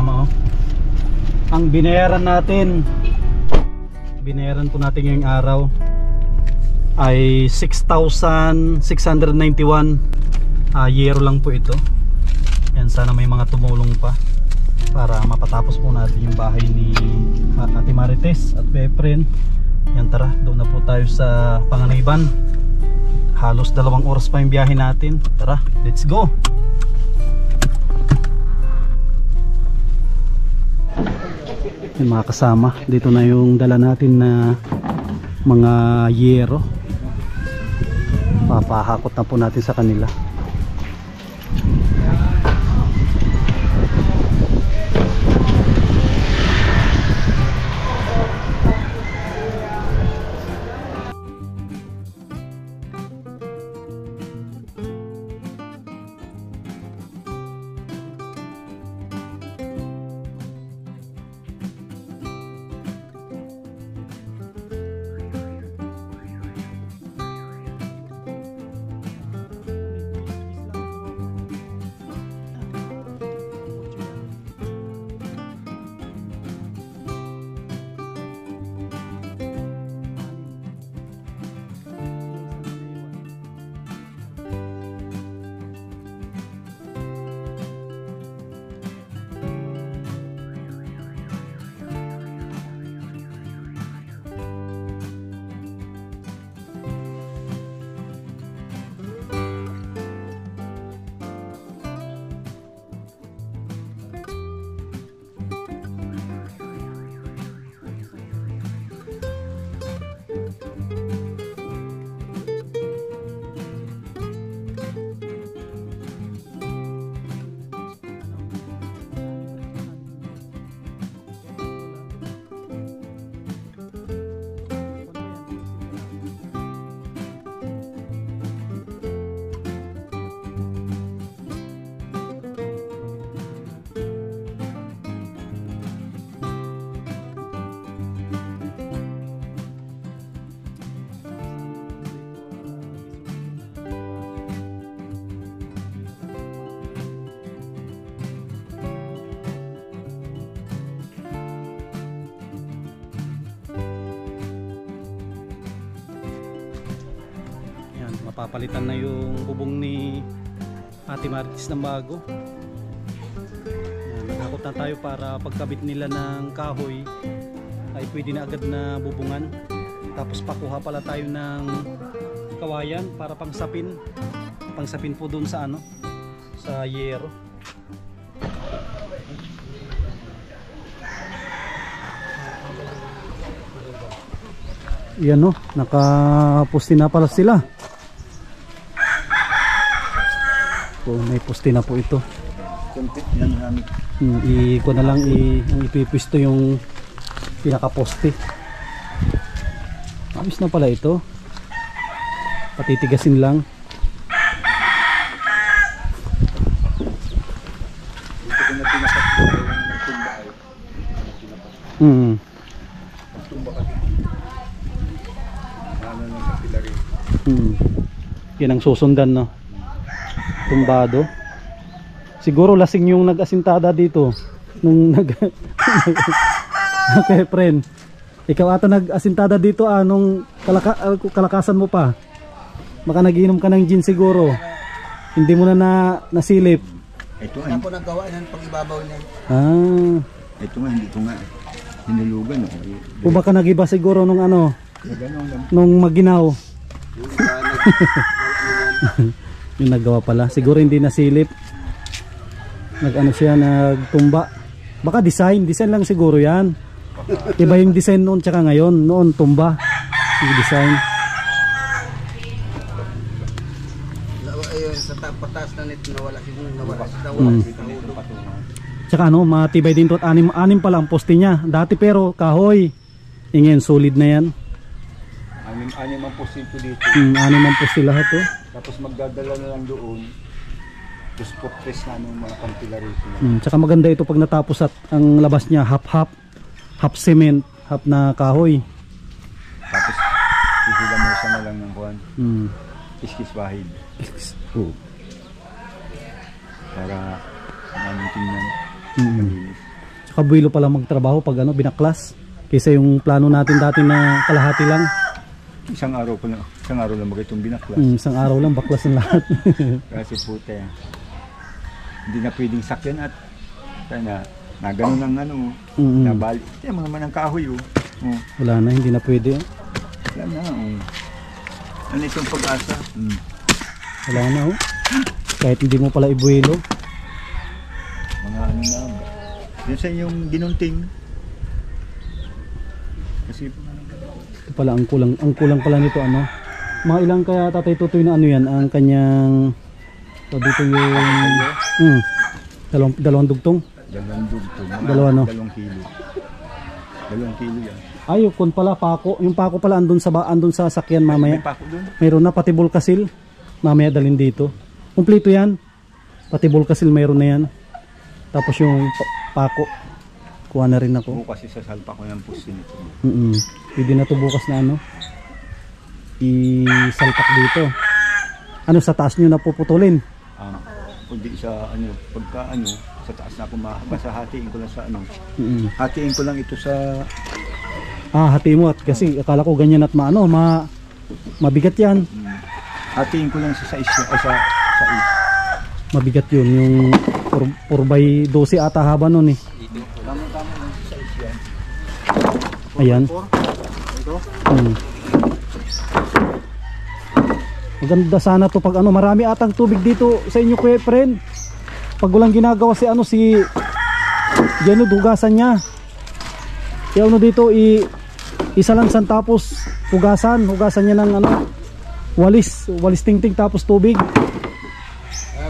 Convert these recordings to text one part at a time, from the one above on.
kasama, oh. Ang binayaran po natin ngayong araw ay 6,691 euro lang po ito. Yan, sana may mga tumulong pa para mapatapos po natin yung bahay ni Ate Marites at Efren. Yan, tara, doon na po tayo sa Panganiban. Halos 2 oras pa yung biyahe natin. Tara, let's go. Yung mga kasama, dito na yung dala natin na mga yero. Papahakot na po natin sa kanila. Mapapalitan na yung bubong ni Ate Marites ng bago. Nakakot na tayo para pagkabit nila ng kahoy ay pwede na agad na bubungan. Tapos pakuha pala tayo ng kawayan para pangsapin po dun sa sa yero. Yan, no, nakapusti na pala sila. So, may poste na po ito. Ko na lang ang ipipwisto yung pinaka-poste. Ayos na pala ito. Patitigasin lang. Yan ang susundan, no? Tumbado. Siguro lasing yung nag-asintada dito nung okay, friend. Ikaw ata nag-asintada dito nung kalakasan mo pa. Baka nagiinom ka ng gin siguro. Hindi mo na nasilip. Ito nga po nagawa yan pag ibabaw niya. Ito nga hindi ko nga hinulugan. O baka nagiba siguro nung nung maginaw. Yung nagawa pala, siguro hindi nasilip. Siya, nagtumba. Baka design lang siguro yan. Iba yung design noon tsaka ngayon. Noon tumba yung design. Sa patas na nito nawala tsaka matibay din to at anim pala ang poste niya dati, pero kahoy. Ngayon solid na yan. Anim ang poste dito. Anim ang poste lahat, oh. Tapos magdadala na lang doon. Tapos potres na ng mga pangpilarito. Tsaka maganda ito pag natapos at ang labas niya half cement, half na kahoy. Tapos isigamosa na lang ng kuwan. Kiskis bahid. Para namin tingnan. Tsaka buwilo pala magtrabaho pag ano, binaklas. Kaysa yung plano natin dati na kalahati lang. Isang araw lang mag itong binaklas. Isang araw lang, baklas ng lahat. Kasi puta yan. Hindi na pwedeng sakyan at na gano'n ang ano, nabali. Tiyan mo naman ang kahoy oh. Wala na, hindi na pwede. Wala na oh. Ano itong pag-asa? Wala na oh. Kahit hindi mo pala ibuelo. Mga ano na. Yan sa yung ginunting. Kasi Ito pala ang kulang pala nito ano. Mga ilang kaya Tatay Tutoy na ano yan, ang kanyang dito yung dalawang dugtong. dalawang dugtong. Dalawa, no? 2 kilo. 2 kilo yan. Ay, yung pala pako. Yung pako pala andun sa sakyan mamaya. May pako doon? Mayroon na pati bulkasil. Mamaya dalhin dito. Kumpleto yan. Pati bulkasil mayroon na yan. Tapos yung pako. Kuha na rin ako. Bukas isasalpa ko ng pusin ito. Pwede na to bukas na ano. Isalpak dito. Ano sa taas nyo napuputulin? Kundi sa ano, pagka ano, sa taas na ako basta hatiin ko lang sa ano. Hatiin ko lang ito sa hati mo at kasi akala ko ganyan at mabigat yan. Hatiin ko lang sa sa Mabigat yun yung 4x12 ata haba nun eh. Tama lang sa yan. Ayan. Ito. Maganda sana to pag ano, marami atang tubig dito sa inyo kuya friend. Pag walang ginagawa si Jeno, dugasan niya. Kaya ano dito isa lang san tapos hugasan niya ng ano, walis tingting tapos tubig.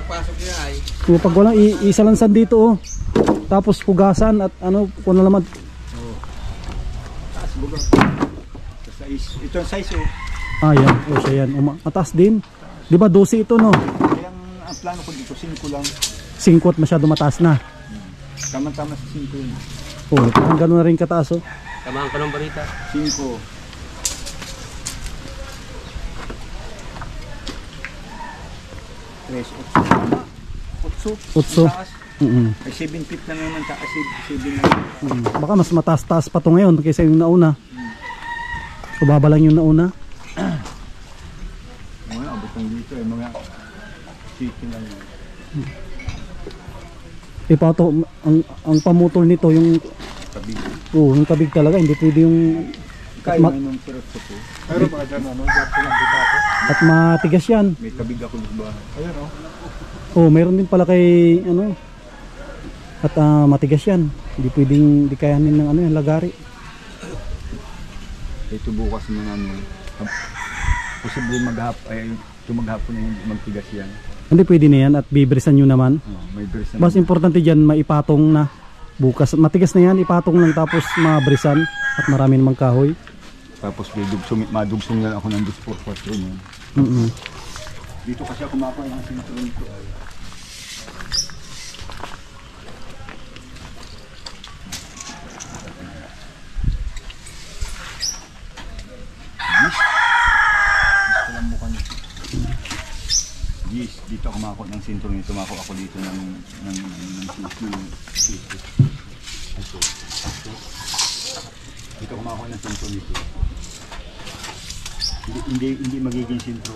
Pasok niya ay. So, pag walang isa lang san dito oh. Tapos hugasan at ano, kung na naman. Taas buga. Ito ang size oh. Yan. O siya yan. Mataas din. Di ba 12 ito no? Kaya ang plano ko dito 5 lang. 5 at masyado mataas na. Tama-tama sa 5 yun. Oh, parang gano'n na rin kataas oh. Tamaan ka ng balita. 5. 8. 8. Ay 7 feet na naman taas, 7 na. Baka mas mataas-taas pa to ngayon kaysa yung nauna. So baba lang yung nauna. Mga abot dito eh, mga city lang yun. Pato, ang pamutol nito yung Kabig. yung kabig talaga, hindi pwede yung Kaya may nung sirot ko po. Pero mga dyan ano, dyan ko lang dito ako. at matigas yan. May kabig ako ng bahay. Ayan o. Oh, mayroon din pala kay ano. At matigas yan. Hindi pwedeng di kayanin ng ano yung lagari. Ito bukas ng ano. Posible maghapon na hindi magtigas yan. Hindi pwede na yan at bibirisan nyo naman. May bris na. Mas importante dyan maipatong na bukas. Matigas na yan, ipatong lang tapos mabirisan at marami namang kahoy. Tapos madugsong lang ako ng 2-4-4 yun. Dito kasi ako makakuha ng sinturon ko ay. Dito ako makakuha ng sinturon nito, makakuha ako dito ng dito ako makakuha ng sinturon nito. Hindi magiging sintro.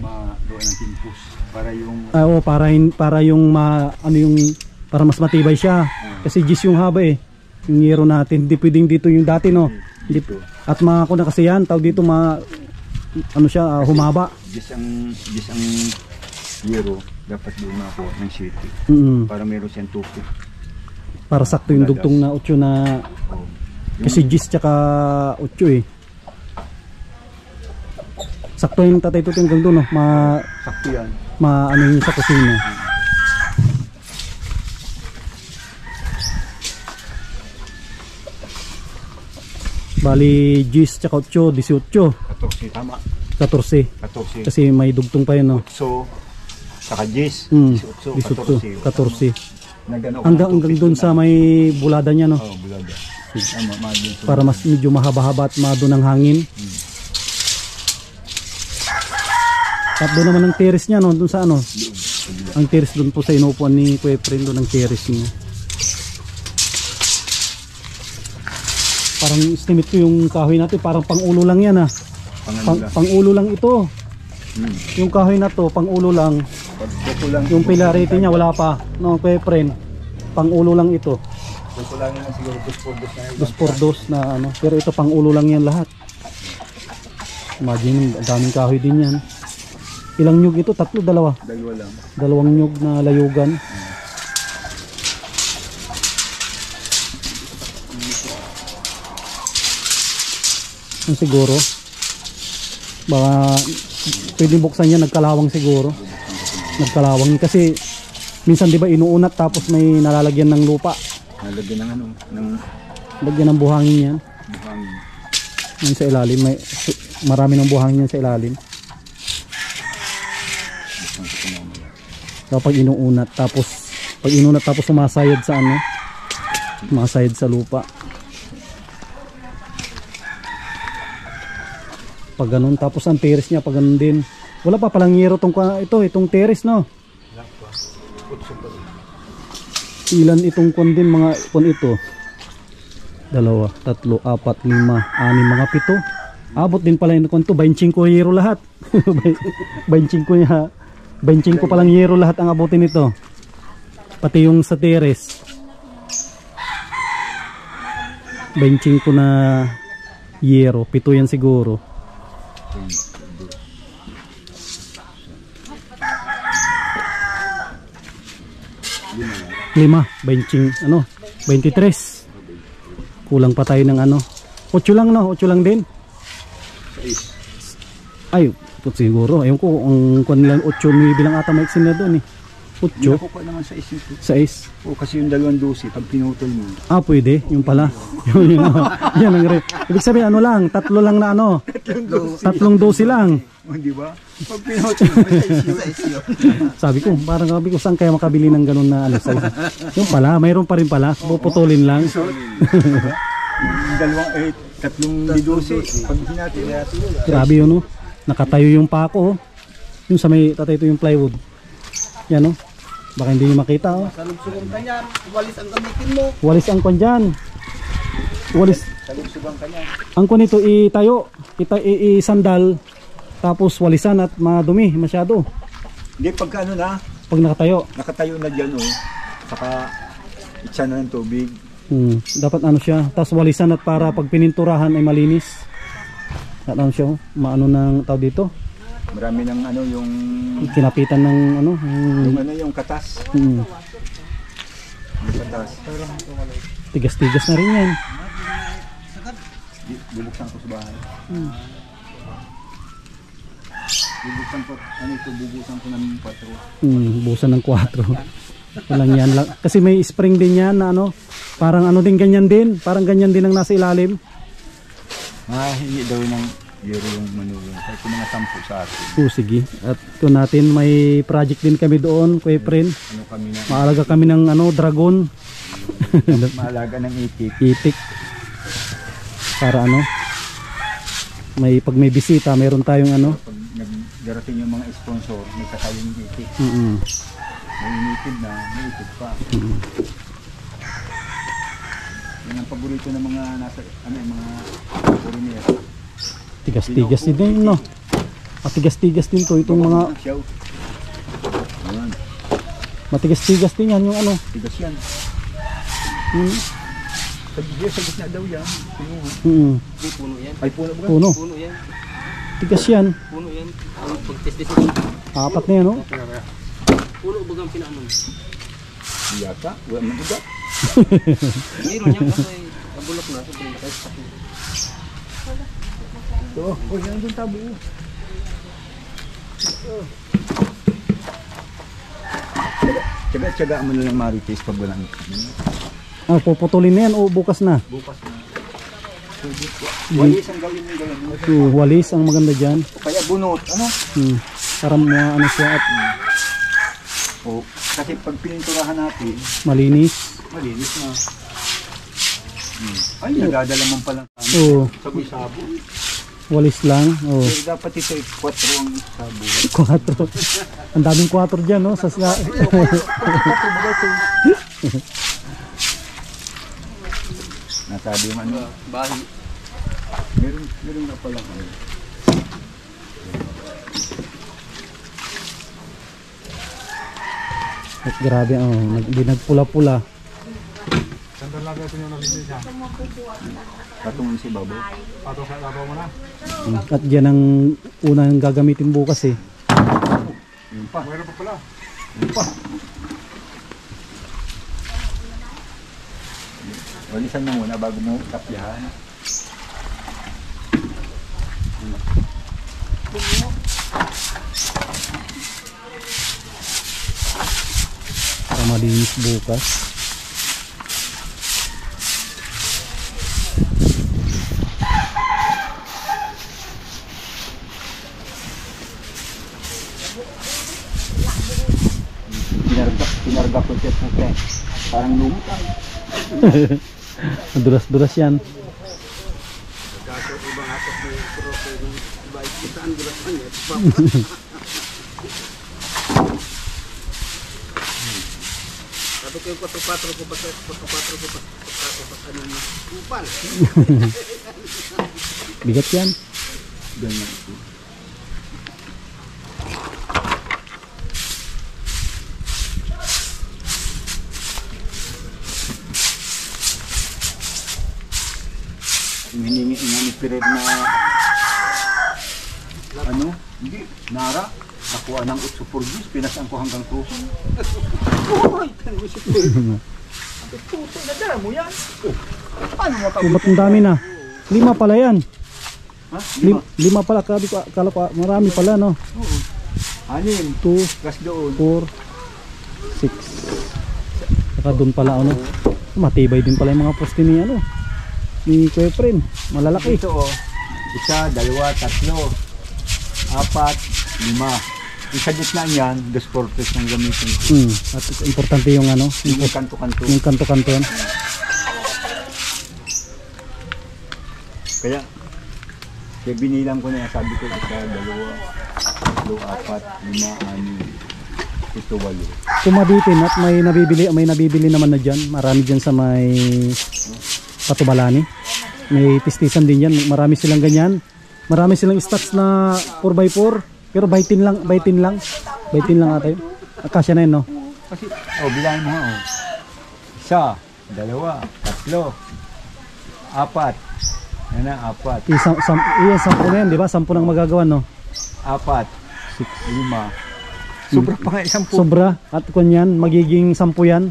Magawa ng timpus para yung para yung para mas matibay siya. Kasi gis yung haba eh. Yung yero natin, hindi pwedeng dito yung dati no. dito. At mako na kasi yan, tawag dito ano siya, humaba. Gis ang yero dapat doon ako ng city. Para meron siyang tupi. Para sakto yung dugtong na 8 na kasi gis tsaka 8 eh. Sakto yung Tatay Tutoy hanggang doon no. Sakto yan. Ano yun sa kusina. Bali gis tsaka 8, 18. 14 tama. 14. Kasi may dugtong pa yun no. So saka gis, 18, 14. Hanggang doon sa may bulada niya no. Bulada. Para mas medyo mahaba-haba at mado ng hangin. At doon naman ang terrace niya no, doon sa ano. Ang terrace doon po sa inupuan ni Kuya Friend, doon ang terrace niya. Parang estimate ko yung kahoy natin, parang pang-ulo lang yan ah. Pangalawa. Pang-ulo lang ito. Yung kahoy na to, pang-ulo lang. Pagbuko lang. Yung pilarity niya wala pa. No, friend. Pang-ulo lang ito. Buko lang yan siguro 2x2 na. 2x2 na ano. Pero ito pang-ulo lang yan lahat. Imagine, ang daming kahoy din yan. Ilang nyug ito? 3, 2? Dalawa lang. 2 nyug na layugan. Yung siguro baka pwede buksan niya, nagkalawang siguro. Nagkalawang kasi minsan 'di ba inuunat tapos may nalalagyan ng lupa. Nalagyan ng ano, ng Lagyan ng buhangin yan. buhangin. Yung sa ilalim may marami ng buhangin yan sa ilalim. Buksan ko na mamaya. Kapag inuunat tapos sumasayad sa ano? Sumasayad sa lupa. Pag ganun, tapos ang terrace niya pag ganun din. Wala pa palang yero itong terrace, no? Ilan itong kon din, mga kon ito? 2, 3, 4, 5, 6, mga 7. Abot din pala yung kon to, 25 yero lahat. 25 palang yero lahat ang abutin nito. Pati yung sa terrace. 25 na yero, 7 yan siguro. 23. Kulang pa tayo ng ano. 8 lang, no? 8 lang din. Ay, siguro. Ayun ko, ang kuwan lang 8 may bilang ata may na doon eh. 8. Nakukuha naman sa isip ko. 6. O kasi yung 2 pag pinutol mo. Ah, pwede. Yung pala. Yun, yan ang ibig sabihin, ano lang, 3 lang na ano. 3 dosi lang. O, di ba? Pag pinutol mo sa isip. Sabi ko, saan kaya makabili ng ganun na ano size? Yung pala, mayroon pa rin pala. Puputulin lang. Yung 3 dosi. Pag hinati. Grabe yun, no? Nakatayo yung pako, oh. Yung sa may tatayo yung plywood. Yan, oh. Baka hindi nyo makita, oh. Salubsugan ka niyan. Walis ang gamitin mo. Walis ang kwan dyan. Walis. Salubsugan ka niya. Ang kwan ito, itayo. Isandal. Tapos walisan at madumi masyado. Hindi, pagka ano na, Pag nakatayo. nakatayo na dyan, oh. Saka itsa na ng tubig. Dapat ano siya. Tapos walisan at para pag pininturahan ay malinis. At ano siya, oh. Maano ng tao dito. Marami ng ano, yung Kinapitan ng ano. yung katas. Yung Yung katas. tigas-tigas na rin yan. Bubuksan ko sa bahay. Bubuksan ko, ano ito, bubuksan ko ng 4. Busan ng 4. Walang yan lang. Kasi may spring din yan na ano. Parang ano din ganyan din. Parang ganyan din ang nasa ilalim. Hindi daw ng euro yung manulang. Kahit yung mga 10 sa atin. Sige. At kung natin may project din kami doon, Kuya Pren. Ano kami na, Maalaga kami ng ano, dragon. maalaga ng itik. Itik. Para ano. Pag may bisita, meron tayong ano. Pag nagdarating yung mga sponsor, may kasayang itik. May initid na, may itik pa. Yan ang paborito ng mga nasa, ano yung mga foreigner. Tigas-tigas din, no? Matigas-tigas din to. Itong mga Siyaw. Ayan, matigas-tigas din yan. Yung ano. tigas yan. Sa gitna daw yan. Pinuha. Di, puno yan. Ay, puno ba? Puno. Puno yan. Tigas yan. Puno yan. Ang pag-test mo. 4 na yan, no? Puno bagang pinaamon. Yata, wala man iba. Meron yan kasi nabulok na. Sobrang nakay sa akin. Ito, oh, yan doon tabo. Tsaga-tsaga mo na lang marites pag walang Puputulin na yan o bukas na. bukas na. Walis ang gawin mo gawin mo. Walis ang maganda dyan. Kaya bunot, ano? Para mga ano siya at O, kasi pag pininturahan natin, malinis. malinis na. Ay, nagadala man palang Oo. sabo-sabo. Walis lang. Oo. Pero dapat ito 4 ang sabo. 4. Ang daming 4 dyan, no? masyado yung ano. Bahi. Meron na pala ano. At grabe, hindi nagpula-pula. Patungin si Babaw. At yan ang unang gagamitin bukas eh. Yun pa. Meron pa pala. Yun pa. Walisan mo muna bago mo kapyahan. Para malinis bukas. Pinarga ko siya po kaya parang lumutang. Duras-duras yan. Sabi ko yung 4-4 ko pa sa 4-4 ko pa ano na. Upal. Bigat yan. Ganyan. Hinihingi ni Pirer na ano? Hindi, Nara. Nakuha ng 8 porgis, pinasan ko hanggang kruso. Uy, tanong si Pirer. Ang puso na dala mo yan. Oh, paano mo Oh, ba't ang dami na? 5 pala yan. Ha? 5 pala, kala ko marami pala no. Oo. 6. 2, Gas doon. 4, 6. Saka doon pala ano. Matibay din pala yung mga poste ni ano. Ni Kuya Efren, malalaki. Ito oh. 1, 2, 3, 4, 5. Yung sa gitna niyan, 2 portes ng gamitin ko. At importante yung ano, Yung kanto-kanto. yung kanto-kanto yan. Kaya binilang ko na yan. Sabi ko 1, 2, 3, 4, 5, 6, 7, 8. Kumabitin at may nabibili naman na dyan. Marami dyan sa may Patubalani. May tistisan din yan. Marami silang ganyan. Marami silang stocks na 4x4. Pero baitin lang. Baitin lang ata yun. Akasya na yun, no? Kasi, bilangin mo nga, 1, 2, 3, 4. Yan na, 4. Iyan, 10 na yan, di ba? 10 nang magagawa, no? 4, 6, 5. Sobra pa nga 10. Sobra. At kung yan, magiging 10 yan.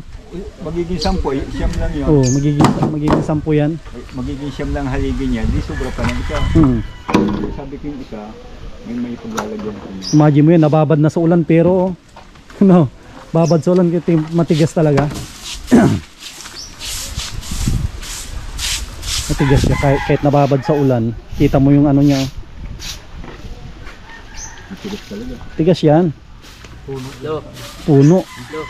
Magiging 10, siyam lang yun. Oo, magiging 10 yan. Magiging siyam lang haligi niya, di sobra pa ng isa. Sabi ko yung isa, may paglalagyan ko niya. Imagine mo yun, nababad na sa ulan pero no, babad sa ulan kasi matigas talaga. Matigas siya kahit nababad sa ulan. Kita mo yung ano niya. Matigas talaga. Tigas yan. Lo. Puno. Lo.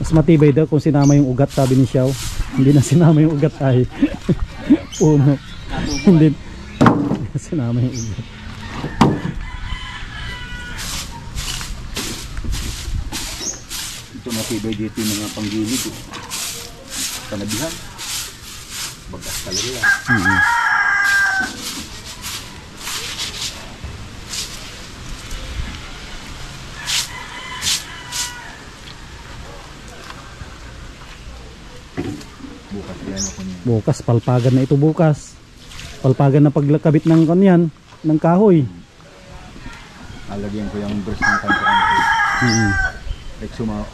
Mas matibay daw kung sinama yung ugat, sabi ni Xiao. Hindi na sinama yung ugat ay. Puno. Hindi na sinama yung ugat. Ito matibay dito yung mga panggilid. Panabihan. Bagas talaga yan. Bukas yan ako niya. Bukas, palpagan na ito bukas. Palpagan na pagkabit ng kanyan, ng kahoy. Alagyan ko yung brush ng kanto-kanto.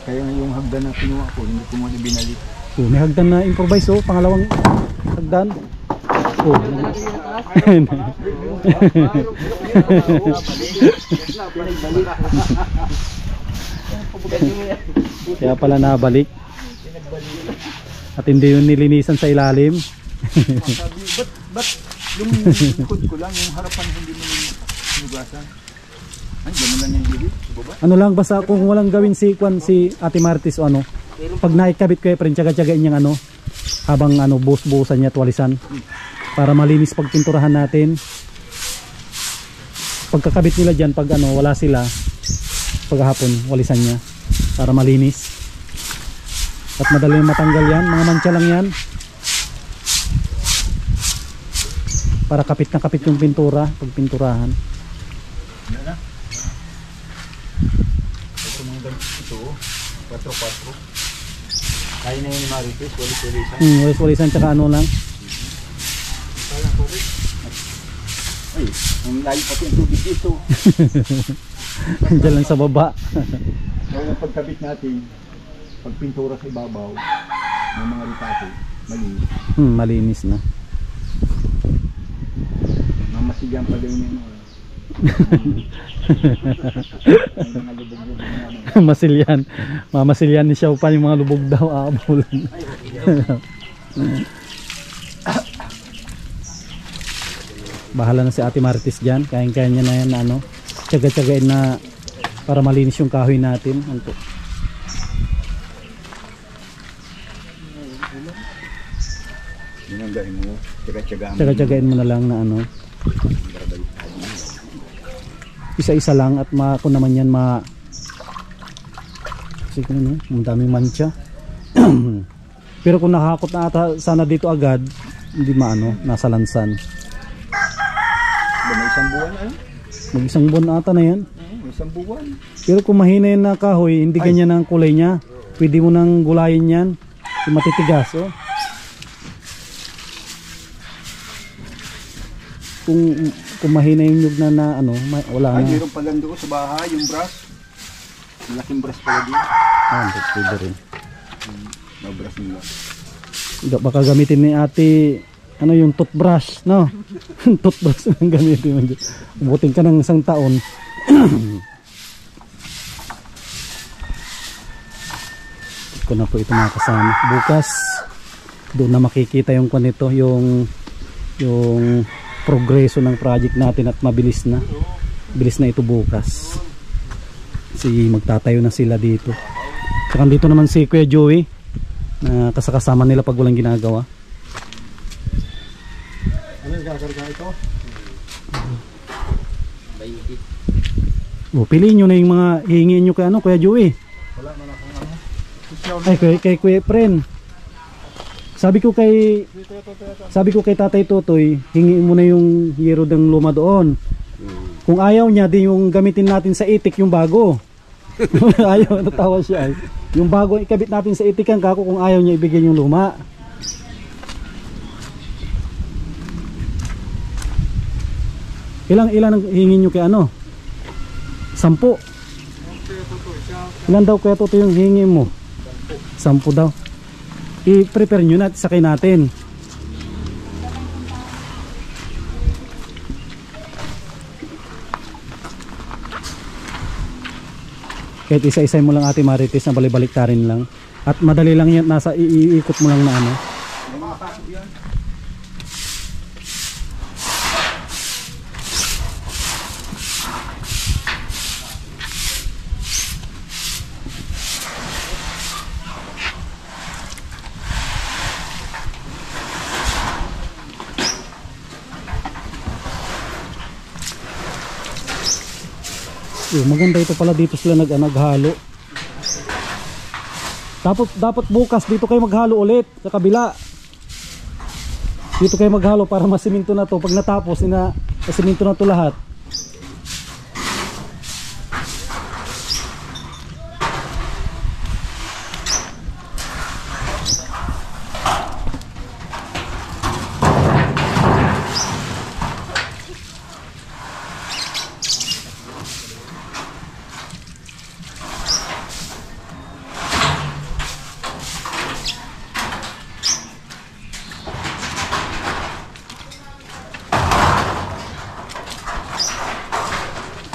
Kaya yung hagdan na kinuha ko, hindi ko muna binalik. Oh, may hagdan na improvise, oh, pangalawang hagdan. Oh. Kaya pala nabalik. At hindi yun nilinisan sa ilalim. Sabi, ba't yung likod ko lang, yung harapan hindi mo hinugasan? Ay, gano'n lang yung gilid, sa baba? Ano lang, basta kung walang gawin si Ate Martis o ano, pag naikabit ko friend, tsaga-tsagain niyang ano, habang ano, buhos-buhosan niya at walisan. Para malinis pag pinturahan natin. Pagkakabit nila dyan, pag ano, wala sila, paghapon, walisan niya. Para malinis. At madali matanggal yan, mga mancha lang yan. Para kapit na kapit yung pintura, pag pinturahan. Ano na? Ito mga ganito ito, 4-4. Kaya na yun ni Marites, walis-walisan. Walis-walisan tsaka ano lang. Ay, ang layo pati ang tubig dito. Diyan lang sa baba. Kaya ang pagkabit natin, pagpintura sa ibabaw ng mga ritato, malinis. Malinis na. Mamasigyan pa din yun. May mga lubog-lubog na ano. Masilyan. Mamasilyan ni Xiao pa yung mga lubog daw. Aabulan. Bahala na si Ate Marites dyan. Kaya-kaya niya na yan na ano. Tsaga-tsagain na para malinis yung kahoy natin. Anto. Yun ang gawin mo. Tsaga-tsagain mo na lang na ano. Isa-isa lang at kung naman yan kasi kung ano, ang daming mancha. Pero kung nakakot na ata sana dito agad, hindi maano, nasa lansan. May isang buwan ano? Mag-isang buwan ata na yan. May isang buwan. Pero kung mahina yan na kahoy, hindi ganyan ang kulay niya. Pwede mo nang gulayin yan. Yung matitigas, oh. Kung mahina yung nyug na ano, wala Ay, na. mayroon pala doon sa bahay, yung brush. Malaking brush pala din. Pwede rin. No brush nila. Baka gamitin ni ate, ano yung toothbrush, no? Toothbrush ang gamitin mo. Ubutin ka ng isang taon. Ko na po ito mga kasama. Bukas, doon na makikita yung kanito, yung progreso ng project natin at mabilis na. Bilis na ito bukas. Kasi magtatayo na sila dito. Saka dito naman si Kuya Joey na kasakasama nila pag walang ginagawa. Ano yung gagarga ito? 20. Piliin nyo na yung mga hihingin nyo kay ano, Kuya Joey. Wala man akong ano. Ay, kay Kuya Pren. Sabi ko kay Tatay Totoy, hingiin mo na yung yero ng luma doon. Kung ayaw niya, din yung gamitin natin sa itik yung bago. Ayaw, natawa siya. Yung bago ikabit natin sa itikan, kako kung ayaw niya ibigay yung luma. Ilan ang hingin nyo kay ano? 10. Ilan daw kaya Totoy yung hingin mo? 10 daw. I-prepare nyo na, sakay natin. Kahit isa-isay mo lang Ate Marites na balik-balik ta rin lang. At madali lang yan, nasa iikot mo lang na ano. Maganda ito pala, dito sila naghalo. Dapat bukas dito kayo maghalo ulit sa kabila. Dito kayo maghalo para masiminto na to. Pag natapos, masiminto na to lahat.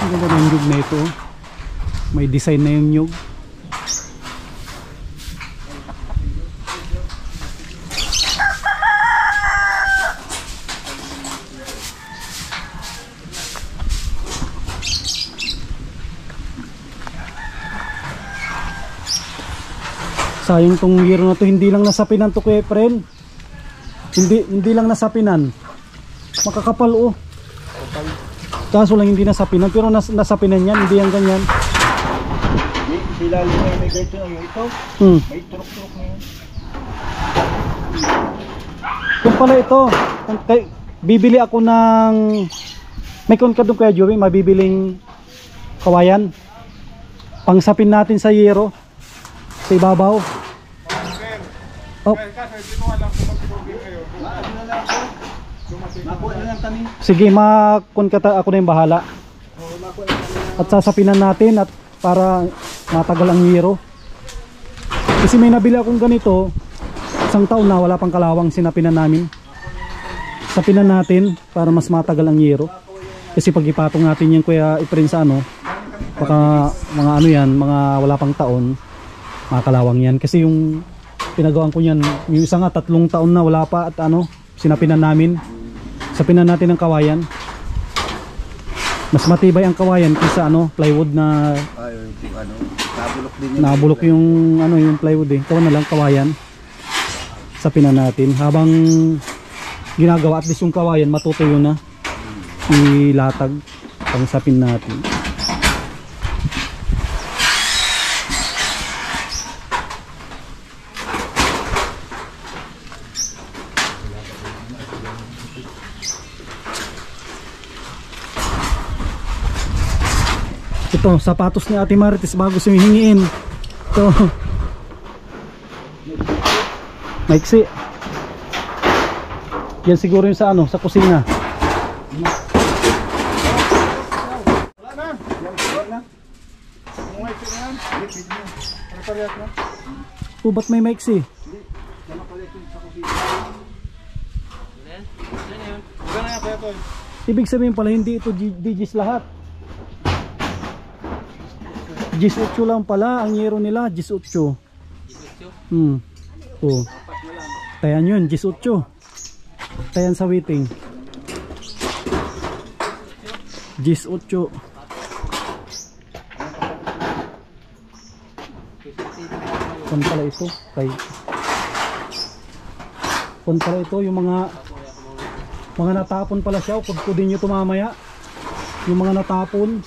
Ang ganda ng nyug na ito. May design na yung nyug. Sayang tong yero na to, hindi lang nasapinan to Kuya Efren. Hindi lang nasapinan. Makakapal oh. Kaso lang hindi nasapinan, pero nasapinan yan, hindi yan ganyan. Sila may ganito na yung ito. May turok-turok na yun. Kung pala ito, bibili ako ng, may doon Kuya Joey, mabibiling kawayan. Pangsapin natin sa yero, sa ibabaw. Oh. Sige, ako na yung bahala. At sasapinan natin at para matagal ang yero. Kasi may nabili akong ganito, isang taon na wala pang kalawang, sinapinan namin. Sapinan natin para mas matagal ang yero. Kasi pag ipatong natin yung Kuya Efren sa ano, baka mga ano yan, mga wala pang taon, makakalawang yan. Kasi yung pinagawaan ko yan, yung isa nga 3 taon na wala pa at ano, sinapinan namin. Sapinan natin ang kawayan. Mas matibay ang kawayan kaysa ano, plywood na nabulok yung ano, yung plywood eh. Ikaw na lang kawayan. Sapinan natin habang ginagawa, at least yung kawayan matutuyo na. Ilatag pang sapin natin. Ito, sapatos ni Ate Marites bago sumihingiin. Ito. Maiksi. Yan siguro yung sa ano, sa kusina. O ba't may maiksi? Ibig sabihin pala hindi ito digis lahat. 18 lang pala ang yero nila, 18. Oh. Tayan yun, 18. Tayan sa waiting. 18. Kung pala ito, kay kung pala ito, yung mga natapon pala siya, kudkudin nyo ito mamaya. Yung mga natapon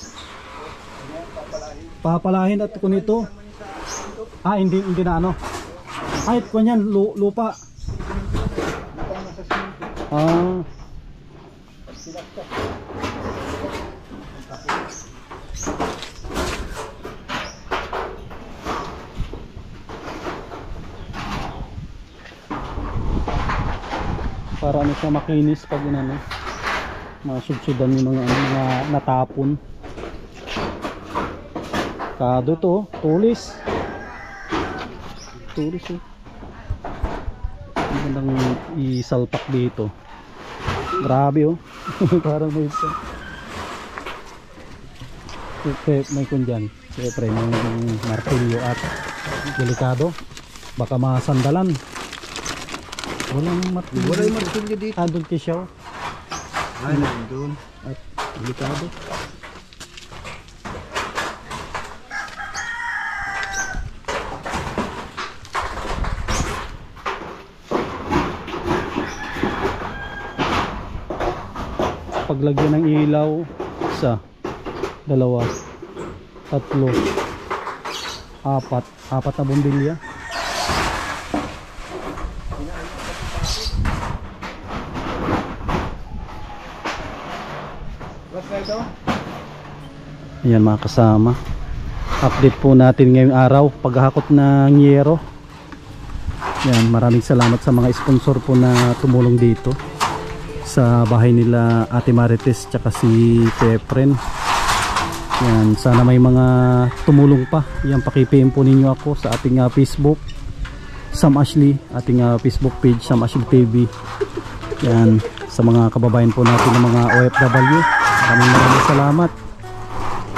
papalahin at kung ito hindi na ano, kahit kunyan lupa para ano siya makinis pag inano, masubsudan yung mga natapon. Kado to, tulis. Tulis eh. Magandang isalpak dito. Grabe oh. Parang may ito. May kun dyan. Siyempre may martilyo at delikado. Baka masandalan. Walang martilyo. Wala yung martilyo dito. Doon kisyaw. Ay, nandun. At delikado. Paglagyan ng ilaw, 1, 2, 3, 4 na bombilya. Ayan mga kasama, update po natin ngayong araw paghahakot ng yero. Ayan, maraming salamat sa mga sponsor po na tumulong dito sa bahay nila Ate Marites tsaka si Efren. Yan, sana may mga tumulong pa. Yan, paki-PM po ninyo ako sa ating Facebook Sam Ashley, ating Facebook page Sam Ashley TV. Yan, sa mga kababayan po natin ng mga OFW, maraming salamat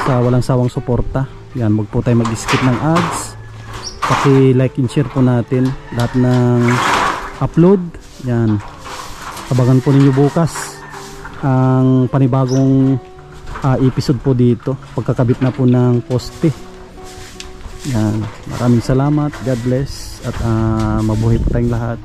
sa walang sawang suporta. Yan, wag po tayo mag-skip ng ads. Paki-like and share po natin lahat ng upload. Yan, abangan po ninyo bukas ang panibagong episode po dito, pagkakabit na po ng poste. Yan, maraming salamat, God bless at mabuhay po tayong lahat.